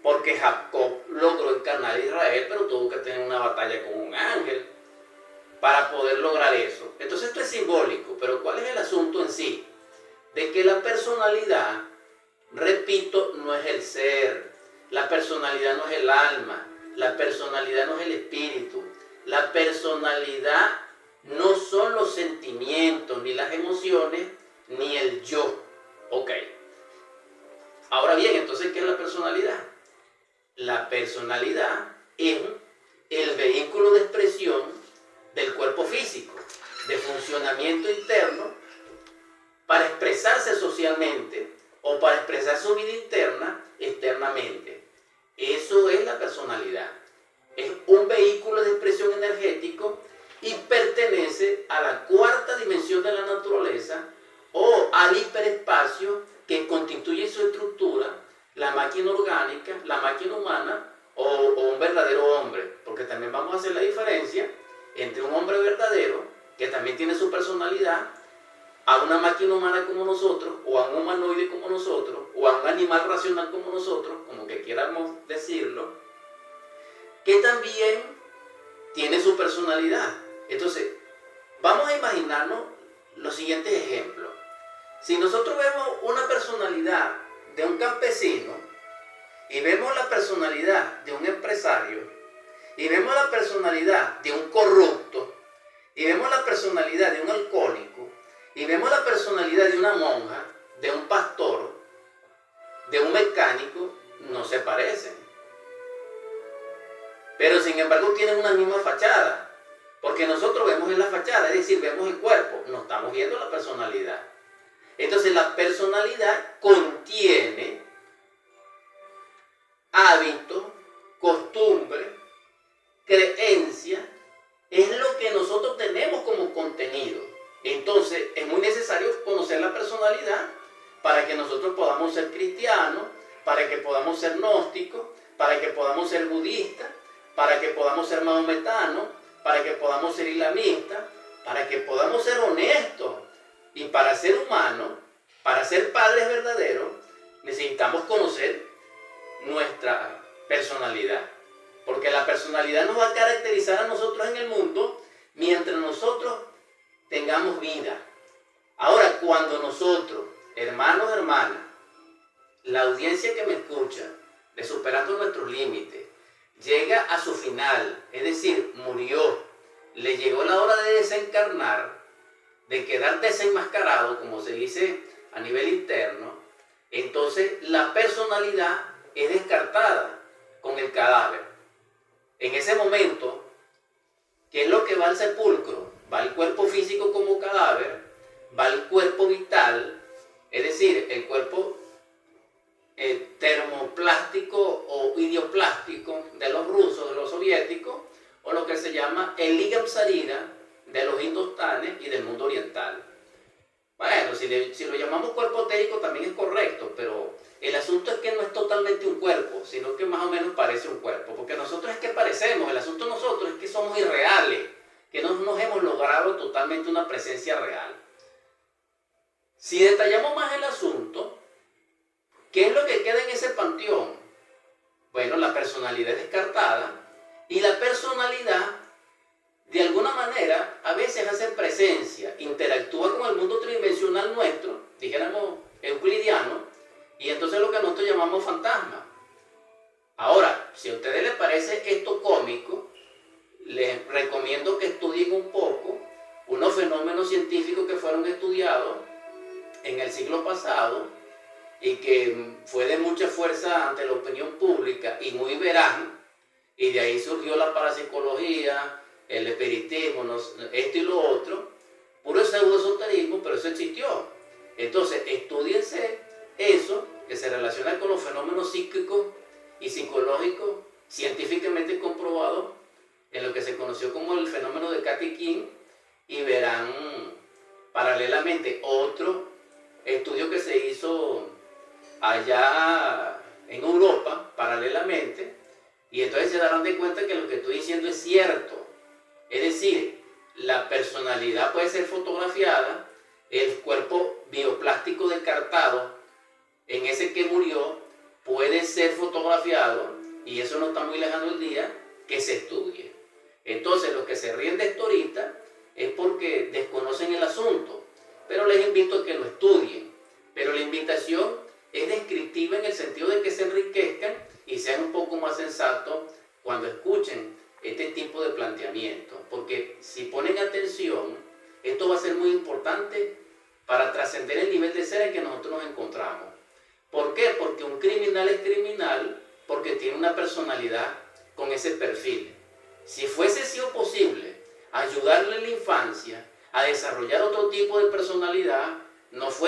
porque Jacob logró encarnar a Israel, pero tuvo que tener una batalla con un ángel para poder lograr eso. Entonces esto es simbólico, pero ¿cuál es el asunto en sí? De que la personalidad, repito, no es el ser, la personalidad no es el alma, la personalidad no es el espíritu, la personalidad no son los sentimientos, ni las emociones, ni el yo. Ok. Ahora bien, entonces, ¿qué es la personalidad? La personalidad es el vehículo de expresión del cuerpo físico, de funcionamiento interno, para expresarse socialmente o para expresar su vida interna externamente. Eso es la personalidad. Es un vehículo de expresión energético y pertenece a la cuarta dimensión de la naturaleza o al hiperespacio que constituye su estructura, la máquina orgánica, la máquina humana o un verdadero hombre. Porque también vamos a hacer la diferencia entre un hombre verdadero, que también tiene su personalidad, a una máquina humana como nosotros, o a un humanoide como nosotros, o a un animal racional como nosotros, como que queramos decirlo, que también tiene su personalidad. Entonces, vamos a imaginarnos los siguientes ejemplos. Si nosotros vemos una personalidad de un campesino, y vemos la personalidad de un empresario, y vemos la personalidad de un corrupto, y vemos la personalidad de un alcohólico, y vemos la personalidad de una monja, de un pastor, de un mecánico, no se parecen. Pero sin embargo tienen una misma fachada, porque nosotros vemos en la fachada, es decir, vemos el cuerpo, no estamos viendo la personalidad. Entonces la personalidad contiene hábitos, costumbres, creencias, es lo que nosotros tenemos como contenido. Entonces es muy necesario conocer la personalidad para que nosotros podamos ser cristianos, para que podamos ser gnósticos, para que podamos ser budistas, para que podamos ser mahometanos, para que podamos ser islamistas, para que podamos ser honestos. Y para ser humanos, para ser padres verdaderos, necesitamos conocer nuestra personalidad. Porque la personalidad nos va a caracterizar a nosotros en el mundo mientras nosotros tengamos vida. Ahora, cuando nosotros, hermanos, hermanas, la audiencia que me escucha, de Superando Nuestros Límites, llega a su final, es decir, murió, le llegó la hora de desencarnar, de quedar desenmascarado, como se dice a nivel interno, entonces la personalidad es descartada con el cadáver. En ese momento, ¿qué es lo que va al sepulcro? Va el cuerpo físico como cadáver, va el cuerpo vital, es decir, el cuerpo termoplástico o idioplástico de los rusos, de los soviéticos, o lo que se llama el ligam sarira de los indostanes y del mundo oriental. Bueno, si lo llamamos cuerpo etérico también es correcto, pero el asunto es que no es totalmente un cuerpo, sino que más o menos parece un cuerpo, porque nosotros es que parecemos, el asunto de nosotros es que somos irreales, que no nos hemos logrado totalmente una presencia real. Si detallamos más el asunto, ¿qué es lo que queda en ese panteón? Bueno, la personalidad es descartada, y la personalidad, de alguna manera, a veces hace presencia, interactúa con el mundo tridimensional nuestro, dijéramos euclidiano, y entonces lo que nosotros llamamos fantasma. Ahora, si a ustedes les parece esto cómico, les recomiendo que estudien un poco unos fenómenos científicos que fueron estudiados en el siglo pasado y que fue de mucha fuerza ante la opinión pública y muy veraz, y de ahí surgió la parapsicología, el espiritismo, esto y lo otro, puro pseudo-esoterismo, pero eso existió. Entonces, estudiense eso, que se relaciona con los fenómenos psíquicos y psicológicos científicamente comprobados en lo que se conoció como el fenómeno de Cat y King, y verán paralelamente otro estudio que se hizo allá en Europa, paralelamente, y entonces se darán de cuenta que lo que estoy diciendo es cierto. Es decir, la personalidad puede ser fotografiada, el cuerpo bioplástico descartado, en ese que murió, puede ser fotografiado, y eso no está muy lejano el día, que se estudie. Entonces, los que se ríen de esto ahorita es porque desconocen el asunto, pero les invito a que lo estudien. Pero la invitación es descriptiva en el sentido de que se enriquezcan y sean un poco más sensatos cuando escuchen este tipo de planteamiento, porque si ponen atención, esto va a ser muy importante para trascender el nivel de ser en que nosotros nos encontramos. ¿Por qué? Porque un criminal es criminal porque tiene una personalidad con ese perfil. Si fuese sido posible ayudarle en la infancia a desarrollar otro tipo de personalidad, no fuera